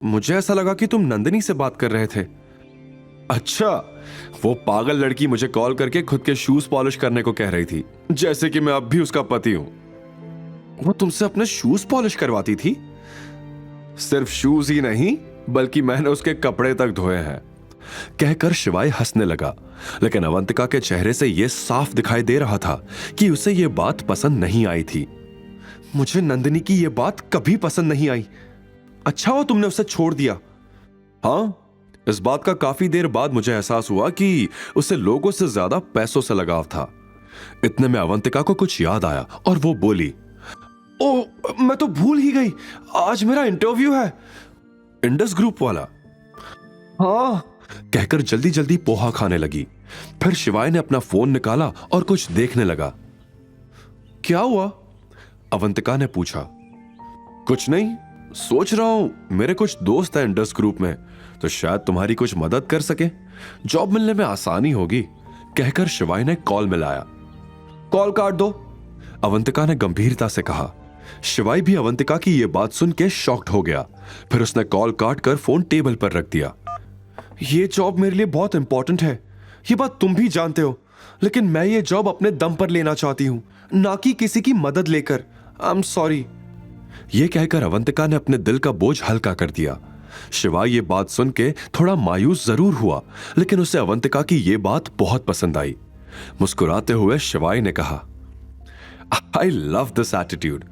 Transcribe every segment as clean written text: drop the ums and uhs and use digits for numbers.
मुझे ऐसा लगा कि तुम नंदिनी से बात कर रहे थे। अच्छा, वो पागल लड़की मुझे कॉल करके खुद के शूज पॉलिश करने को कह रही थी, जैसे कि मैं अब भी उसका पति हूं। वो तुमसे अपने शूज पॉलिश करवाती थी? सिर्फ शूज ही नहीं, बल्कि मैंने उसके कपड़े तक धोए हैं, कहकर शिवाय हंसने लगा। लेकिन अवंतिका के चेहरे से यह साफ दिखाई दे रहा था कि उसे यह बात पसंद नहीं आई थी। मुझे नंदिनी की यह बात कभी पसंद नहीं आई। अच्छा हुआ तुमने उसे छोड़ दिया। हाँ, इस बात का काफी देर बाद मुझे एहसास हुआ कि उसे लोगों से ज्यादा पैसों से लगाव था। इतने में अवंतिका को कुछ याद आया और वो बोली, ओ, मैं तो भूल ही गई, आज मेरा इंटरव्यू है। इंडस ग्रुप वाला? हाँ, कहकर जल्दी जल्दी पोहा खाने लगी। फिर शिवाय ने अपना फोन निकाला और कुछ देखने लगा। क्या हुआ? अवंतिका ने पूछा। कुछ नहीं, सोच रहा हूं मेरे कुछ दोस्त हैं इंडस ग्रुप में, तो शायद तुम्हारी कुछ मदद कर सके, जॉब मिलने में आसानी होगी, कहकर शिवाय ने कॉल मिलाया। कॉल काट दो, अवंतिका ने गंभीरता से कहा। शिवाय भी अवंतिका की यह बात सुन के शॉक्ड हो गया। फिर उसने कॉल काट कर फोन टेबल पर रख दिया। यह जॉब मेरे लिए बहुत इंपॉर्टेंट है, यह बात तुम भी जानते हो, लेकिन मैं ये जॉब अपने दम पर लेना चाहती हूं, ना कि किसी की मदद लेकर। I am sorry. यह कहकर अवंतिका ने अपने दिल का बोझ हल्का कर दिया। शिवाय ये बात सुन के थोड़ा मायूस जरूर हुआ, लेकिन उसे अवंतिका की यह बात बहुत पसंद आई। मुस्कुराते हुए शिवाय ने कहा, आई लव दिस एटीट्यूड।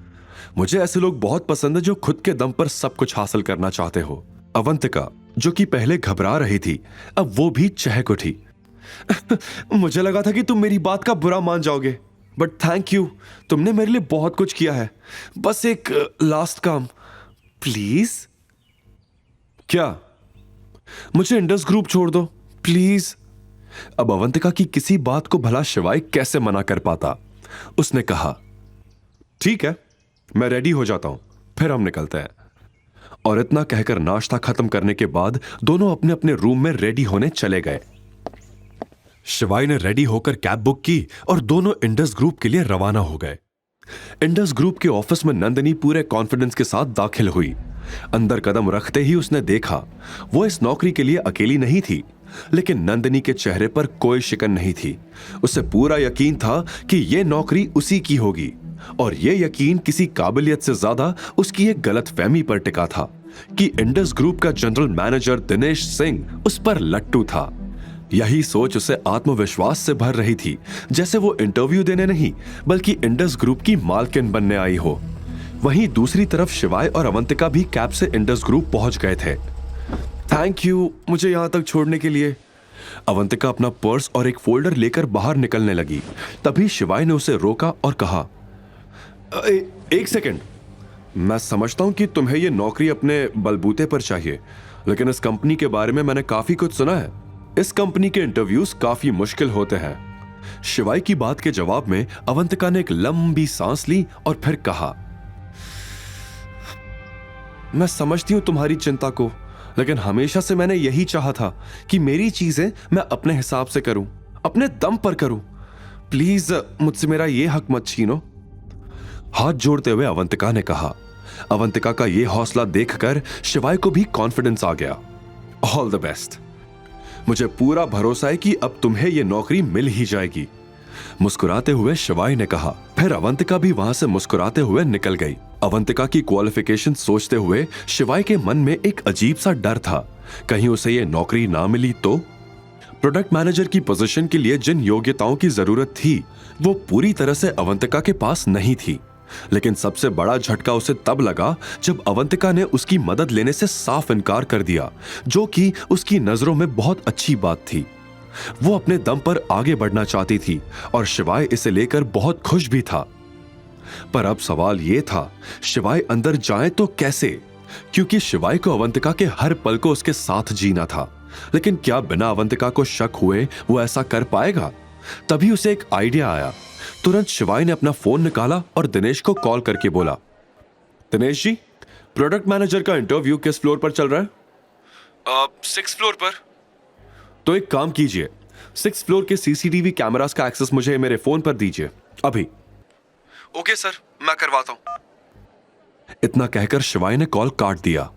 मुझे ऐसे लोग बहुत पसंद है जो खुद के दम पर सब कुछ हासिल करना चाहते हो। अवंतिका, जो कि पहले घबरा रही थी, अब वो भी चहक उठी। मुझे लगा था कि तुम मेरी बात का बुरा मान जाओगे, बट थैंक यू, तुमने मेरे लिए बहुत कुछ किया है। बस एक लास्ट काम, प्लीज। क्या? मुझे इंडस ग्रुप छोड़ दो, प्लीज। अब अवंतिका की किसी बात को भला शिवाय कैसे मना कर पाता। उसने कहा, ठीक है, मैं रेडी हो जाता हूं, फिर हम निकलते हैं। और इतना कहकर नाश्ता खत्म करने के बाद दोनों अपने अपने रूम में रेडी होने चले गए। शिवाय ने रेडी होकर कैब बुक की और दोनों इंडस ग्रुप के लिए रवाना हो गए। इंडस ग्रुप के ऑफिस में नंदिनी पूरे कॉन्फिडेंस के साथ दाखिल हुई। अंदर कदम रखते ही उसने देखा वो इस नौकरी के लिए अकेली नहीं थी, लेकिन नंदिनी के चेहरे पर कोई शिकन नहीं थी। उसे पूरा यकीन था कि यह नौकरी उसी की होगी, और यह यकीन किसी काबिलियत से ज्यादा उसकी एक गलतफहमी पर टिका था कि इंडस ग्रुप का जनरल मैनेजर दिनेश सिंह उस पर लट्टू था। यही सोच उसे आत्मविश्वास से भर रही थी, जैसे वो इंटरव्यू देने नहीं बल्कि इंडस ग्रुप की मालकिन बनने आई हो। वहीं दूसरी तरफ शिवाय और अवंतिका भी कैब से इंडस ग्रुप पहुंच गए थे। थैंक यू मुझे यहां तक छोड़ने के लिए। अवंतिका अपना पर्स और एक फोल्डर लेकर बाहर निकलने लगी। तभी शिवाय ने उसे रोका और कहा, एक सेकंड, मैं समझता हूं कि तुम्हें यह नौकरी अपने बलबूते पर चाहिए, लेकिन इस कंपनी के बारे में मैंने काफी कुछ सुना है। इस कंपनी के इंटरव्यूज काफी मुश्किल होते हैं। शिवाय की बात के जवाब में अवंतिका ने एक लंबी सांस ली और फिर कहा, मैं समझती हूं तुम्हारी चिंता को, लेकिन हमेशा से मैंने यही चाहा था कि मेरी चीजें मैं अपने हिसाब से करूं, अपने दम पर करूं। प्लीज मुझसे मेरा यह हक मत छीनो। हाथ जोड़ते हुए अवंतिका ने कहा। अवंतिका का यह हौसला देखकर शिवाय को भी कॉन्फिडेंस आ गया। ऑल द बेस्ट, मुझे पूरा भरोसा है कि अब तुम्हें यह नौकरी मिल ही जाएगी, मुस्कुराते हुए शिवाय ने कहा। फिर अवंतिका भी वहां से मुस्कुराते हुए निकल गई। अवंतिका की क्वालिफिकेशन सोचते हुए शिवाय के मन में एक अजीब सा डर था, कहीं उसे यह नौकरी ना मिली तो। प्रोडक्ट मैनेजर की पोजीशन के लिए जिन योग्यताओं की जरूरत थी वो पूरी तरह से अवंतिका के पास नहीं थी। लेकिन सबसे बड़ा झटका उसे तब लगा जब अवंतिका ने उसकी मदद लेने से साफ इनकार कर दिया, जो कि उसकी नजरों में बहुत अच्छी बात थी। वो अपने दम पर आगे बढ़ना चाहती थी और शिवाय इसे लेकर बहुत खुश भी था। पर अब सवाल यह था, शिवाय अंदर जाए तो कैसे, क्योंकि शिवाय को अवंतिका के हर पल को उसके साथ जीना था। लेकिन क्या बिना अवंतिका को शक हुए वो ऐसा कर पाएगा? तभी उसे एक आइडिया आया। तुरंत शिवाय ने अपना फोन निकाला और दिनेश को कॉल करके बोला, दिनेश जी, प्रोडक्ट मैनेजर का इंटरव्यू किस फ्लोर पर चल रहा है? 6th फ्लोर पर। तो एक काम कीजिए, 6th फ्लोर के सीसीटीवी कैमरास का एक्सेस मुझे मेरे फोन पर दीजिए अभी। ओके सर, मैं करवाता हूं। इतना कहकर शिवाय ने कॉल काट दिया।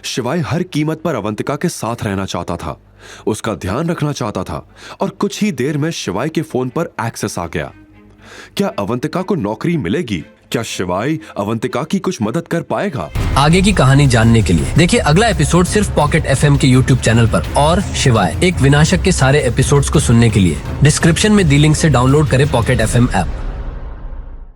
शिवाय हर कीमत पर अवंतिका के साथ रहना चाहता था, उसका ध्यान रखना चाहता था और कुछ ही देर में शिवाय के फोन पर एक्सेस आ गया। क्या अवंतिका को नौकरी मिलेगी? क्या शिवाय अवंतिका की कुछ मदद कर पाएगा? आगे की कहानी जानने के लिए देखिए अगला एपिसोड सिर्फ पॉकेट एफएम के यूट्यूब चैनल पर। और शिवाय एक विनाशक के सारे एपिसोड्स को सुनने के लिए डिस्क्रिप्शन में दी लिंक से डाउनलोड करें पॉकेट एफएम ऐप।